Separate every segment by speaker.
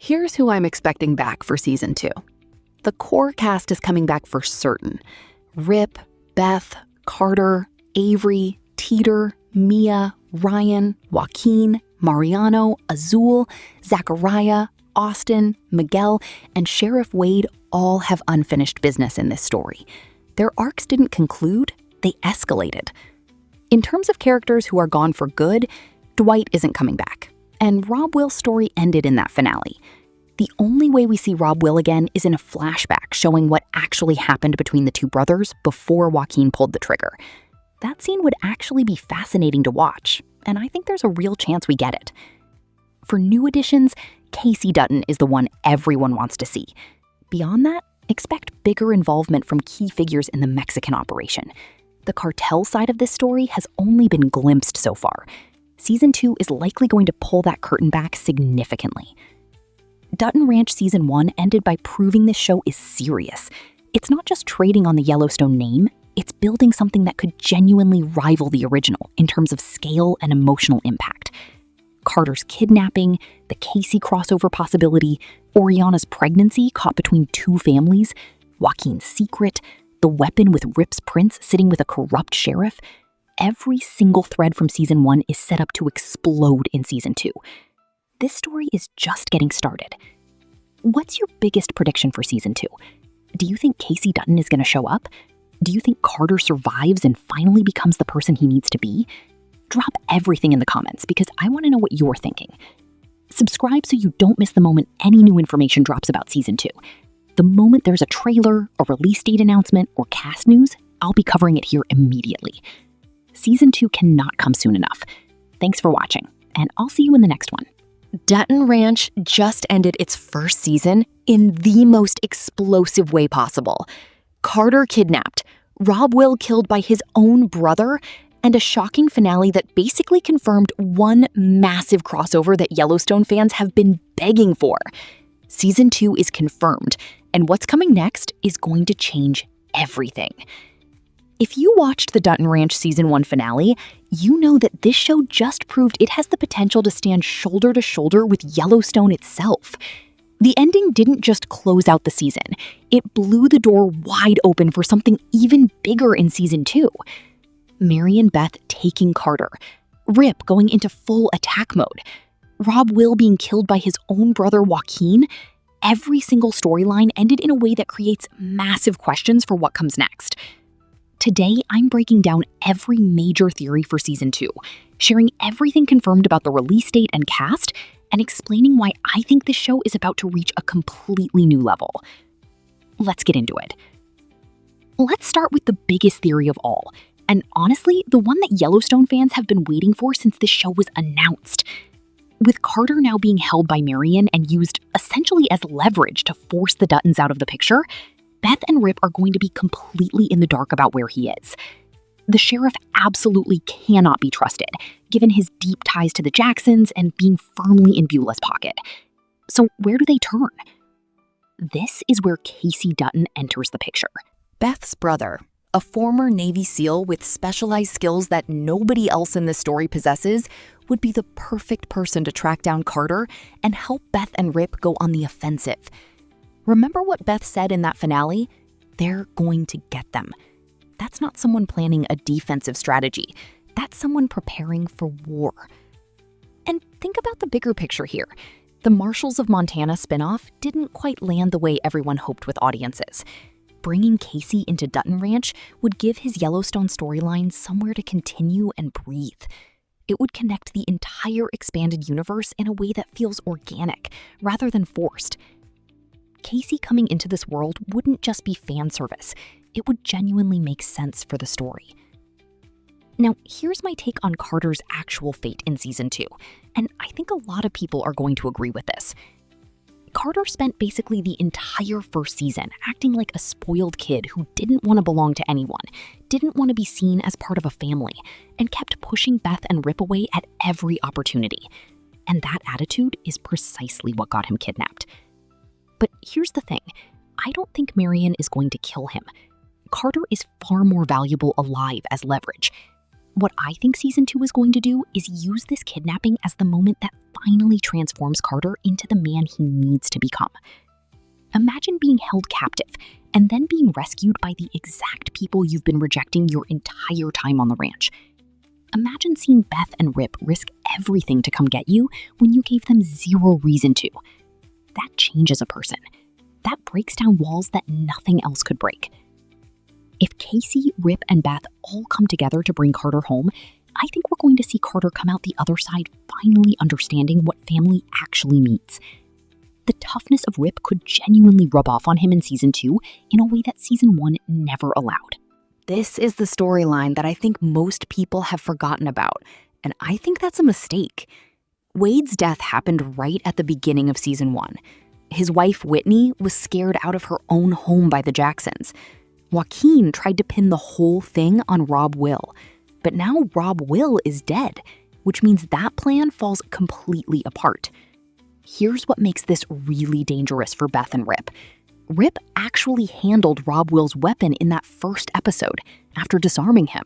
Speaker 1: Here's who I'm expecting back for season 2. The core cast is coming back for certain. Rip, Beth, Carter, Avery, Teeter, Mia, Ryan, Joaquin, Mariano, Azul, Zachariah, Austin, Miguel, and Sheriff Wade all have unfinished business in this story. Their arcs didn't conclude, they escalated. In terms of characters who are gone for good, Dwight isn't coming back, and Rob Will's story ended in that finale. The only way we see Rob Will again is in a flashback showing what actually happened between the two brothers before Joaquin pulled the trigger. That scene would actually be fascinating to watch, and I think there's a real chance we get it. For new additions, Casey Dutton is the one everyone wants to see. Beyond that, expect bigger involvement from key figures in the Mexican operation. The cartel side of this story has only been glimpsed so far. Season 2 is likely going to pull that curtain back significantly. Dutton Ranch Season 1 ended by proving this show is serious. It's not just trading on the Yellowstone name, it's building something that could genuinely rival the original in terms of scale and emotional impact. Carter's kidnapping, the Casey crossover possibility, Oriana's pregnancy caught between two families, Joaquin's secret, the weapon with Rip's prince sitting with a corrupt sheriff. Every single thread from Season 1 is set up to explode in Season 2. This story is just getting started. What's your biggest prediction for Season 2? Do you think Casey Dutton is going to show up? Do you think Carter survives and finally becomes the person he needs to be? Drop everything in the comments because I want to know what you're thinking. Subscribe so you don't miss the moment any new information drops about Season 2. The moment there's a trailer, a release date announcement, or cast news, I'll be covering it here immediately. Season 2 cannot come soon enough. Thanks for watching, and I'll see you in the next one. Dutton Ranch just ended its first season in the most explosive way possible. Carter kidnapped, Rob Will killed by his own brother, and a shocking finale that basically confirmed one massive crossover that Yellowstone fans have been begging for. Season 2 is confirmed, and what's coming next is going to change everything. If you watched the Dutton Ranch Season 1 finale, you know that this show just proved it has the potential to stand shoulder to shoulder with Yellowstone itself. The ending didn't just close out the season, it blew the door wide open for something even bigger in Season 2. Mary and Beth taking Carter, Rip going into full attack mode, Rob Will being killed by his own brother Joaquin. Every single storyline ended in a way that creates massive questions for what comes next. Today, I'm breaking down every major theory for Season 2, sharing everything confirmed about the release date and cast, and explaining why I think this show is about to reach a completely new level. Let's get into it. Let's start with the biggest theory of all, and honestly, the one that Yellowstone fans have been waiting for since this show was announced. With Carter now being held by Marion and used essentially as leverage to force the Duttons out of the picture, Beth and Rip are going to be completely in the dark about where he is. The sheriff absolutely cannot be trusted, given his deep ties to the Jacksons and being firmly in Beulah's pocket. So where do they turn? This is where Casey Dutton enters the picture. Beth's brother, a former Navy SEAL with specialized skills that nobody else in this story possesses, would be the perfect person to track down Carter and help Beth and Rip go on the offensive. Remember what Beth said in that finale? They're going to get them. That's not someone planning a defensive strategy. That's someone preparing for war. And think about the bigger picture here. The Marshals of Montana spinoff didn't quite land the way everyone hoped with audiences. Bringing Casey into Dutton Ranch would give his Yellowstone storyline somewhere to continue and breathe. It would connect the entire expanded universe in a way that feels organic, rather than forced. Casey coming into this world wouldn't just be fan service. It would genuinely make sense for the story. Now, here's my take on Carter's actual fate in Season 2, and I think a lot of people are going to agree with this. Carter spent basically the entire first season acting like a spoiled kid who didn't want to belong to anyone, didn't want to be seen as part of a family, and kept pushing Beth and Rip away at every opportunity. And that attitude is precisely what got him kidnapped. But here's the thing, I don't think Marion is going to kill him. Carter is far more valuable alive as leverage. What I think season 2 is going to do is use this kidnapping as the moment that finally transforms Carter into the man he needs to become. Imagine being held captive and then being rescued by the exact people you've been rejecting your entire time on the ranch. Imagine seeing Beth and Rip risk everything to come get you when you gave them zero reason to. That changes a person. That breaks down walls that nothing else could break. If Casey, Rip, and Beth all come together to bring Carter home, I think we're going to see Carter come out the other side finally understanding what family actually means. The toughness of Rip could genuinely rub off on him in season 2 in a way that season 1 never allowed. This is the storyline that I think most people have forgotten about, and I think that's a mistake. Wade's death happened right at the beginning of season 1. His wife, Whitney, was scared out of her own home by the Jacksons. Joaquin tried to pin the whole thing on Rob Will, but now Rob Will is dead, which means that plan falls completely apart. Here's what makes this really dangerous for Beth and Rip. Rip actually handled Rob Will's weapon in that first episode after disarming him.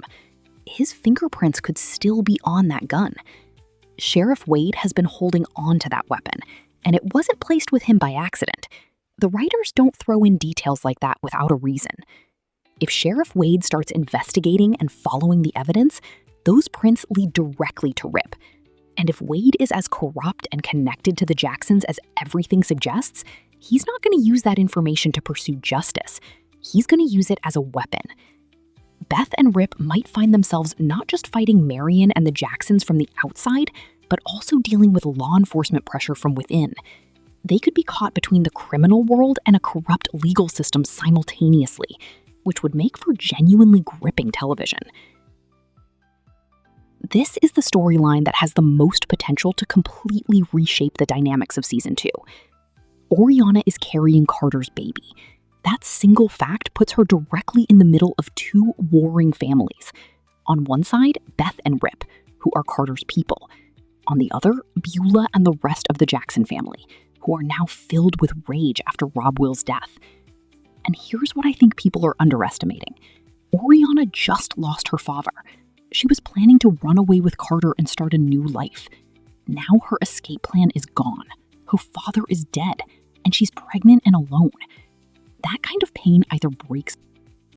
Speaker 1: His fingerprints could still be on that gun. Sheriff Wade has been holding on to that weapon, and it wasn't placed with him by accident. The writers don't throw in details like that without a reason. If Sheriff Wade starts investigating and following the evidence, those prints lead directly to Rip. And if Wade is as corrupt and connected to the Jacksons as everything suggests, he's not going to use that information to pursue justice. He's going to use it as a weapon. Beth and Rip might find themselves not just fighting Marion and the Jacksons from the outside, but also dealing with law enforcement pressure from within. They could be caught between the criminal world and a corrupt legal system simultaneously, which would make for genuinely gripping television. This is the storyline that has the most potential to completely reshape the dynamics of season 2. Oriana is carrying Carter's baby. That single fact puts her directly in the middle of two warring families. On one side, Beth and Rip, who are Carter's people. On the other, Beulah and the rest of the Jackson family, who are now filled with rage after Rob Will's death. And here's what I think people are underestimating. Oriana just lost her father. She was planning to run away with Carter and start a new life. Now her escape plan is gone. Her father is dead, and she's pregnant and alone. That kind of pain either breaks